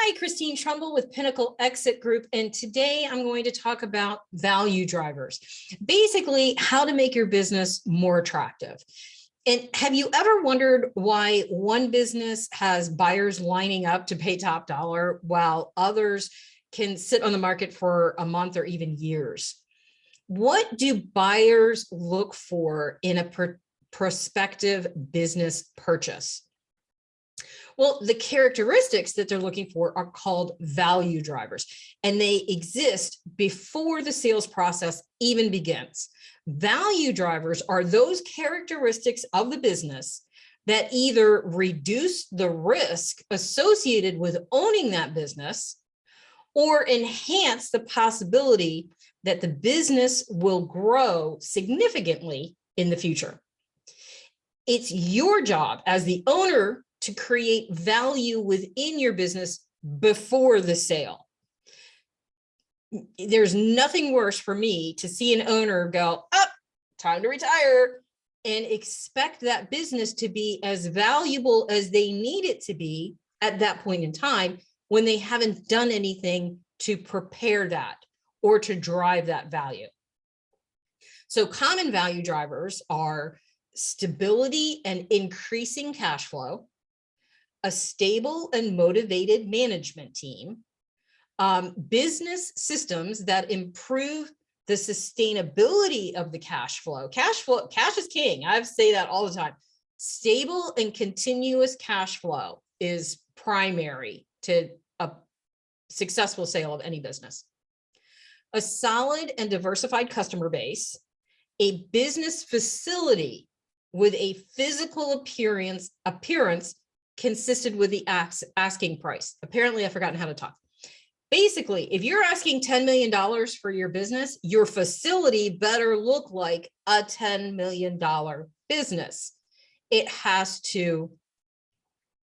Hi, Christine Trumbull with Pinnacle Exit Group, and today I'm going to talk about value drivers. Basically, how to make your business more attractive. And have you ever wondered why one business has buyers lining up to pay top dollar while others can sit on the market for a month or even years? What do buyers look for in a prospective business purchase? Well, the characteristics that they're looking for are called value drivers, and they exist before the sales process even begins. Value drivers are those characteristics of the business that either reduce the risk associated with owning that business or enhance the possibility that the business will grow significantly in the future. It's your job as the owner to create value within your business before the sale. There's nothing worse for me to see an owner go, "Up, time to retire," and expect that business to be as valuable as they need it to be at that point in time when they haven't done anything to prepare that or to drive that value. So common value drivers are stability and increasing cash flow, a stable and motivated management team, business systems that improve the sustainability of the cash flow. Cash is king. I say that all the time. Stable and continuous cash flow is primary to a successful sale of any business. A solid and diversified customer base, a business facility with a physical appearance consisted with the asking price. Apparently, I've forgotten how to talk. Basically, if you're asking $10 million for your business, your facility better look like a $10 million business. It has to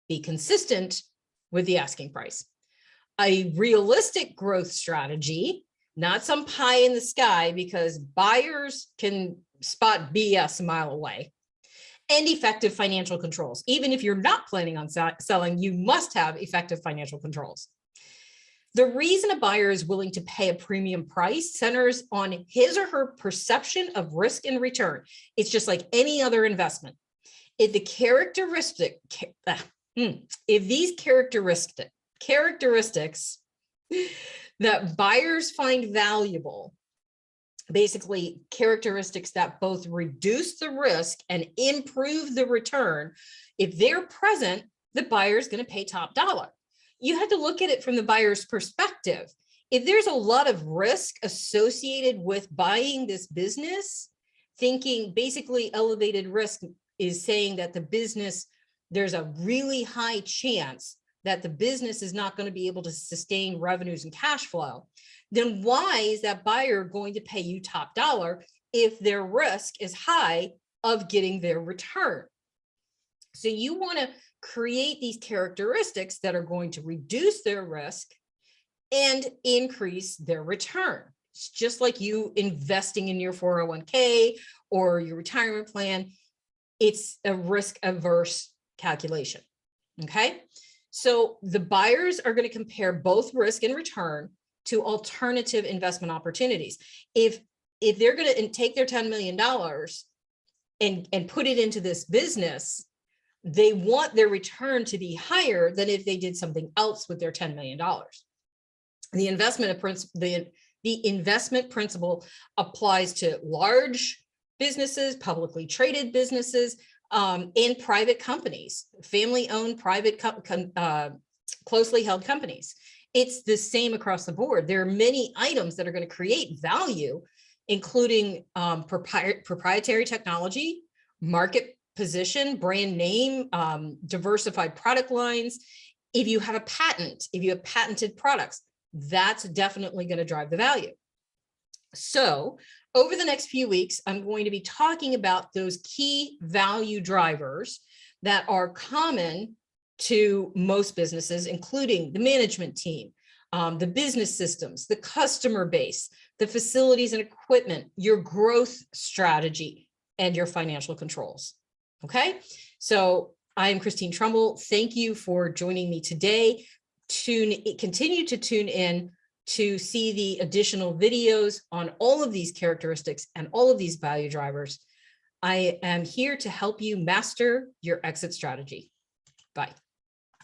be consistent with the asking price. A realistic growth strategy, not some pie in the sky, because buyers can spot BS a mile away. And effective financial controls. Even if you're not planning on selling, you must have effective financial controls. The reason a buyer is willing to pay a premium price centers on his or her perception of risk and return. It's just like any other investment. If these characteristics that buyers find valuable, basically characteristics that both reduce the risk and improve the return, if they're present, the buyer is going to pay top dollar. You have to look at it from the buyer's perspective. If there's a lot of risk associated with buying this business, thinking basically elevated risk is saying that the business, there's a really high chance that the business is not going to be able to sustain revenues and cash flow, then why is that buyer going to pay you top dollar if their risk is high of getting their return? So you want to create these characteristics that are going to reduce their risk and increase their return. It's just like you investing in your 401k or your retirement plan. It's a risk-averse calculation, okay? So the buyers are going to compare both risk and return to alternative investment opportunities. If they're going to take their $10 million and put it into this business, they want their return to be higher than if they did something else with their $10 million. The investment principle applies to large businesses, publicly traded businesses, and private companies, family-owned, private, closely held companies. It's the same across the board. There are many items that are going to create value, including proprietary technology, market position, brand name, diversified product lines. If you have a patent, if you have patented products, that's definitely going to drive the value. So over the next few weeks, I'm going to be talking about those key value drivers that are common to most businesses, including the management team, the business systems, the customer base, the facilities and equipment, your growth strategy, and your financial controls. Okay, so I am Christine Trumbull. Thank you for joining me today continue to tune in to see the additional videos on all of these characteristics and all of these value drivers. I am here to help you master your exit strategy. Bye.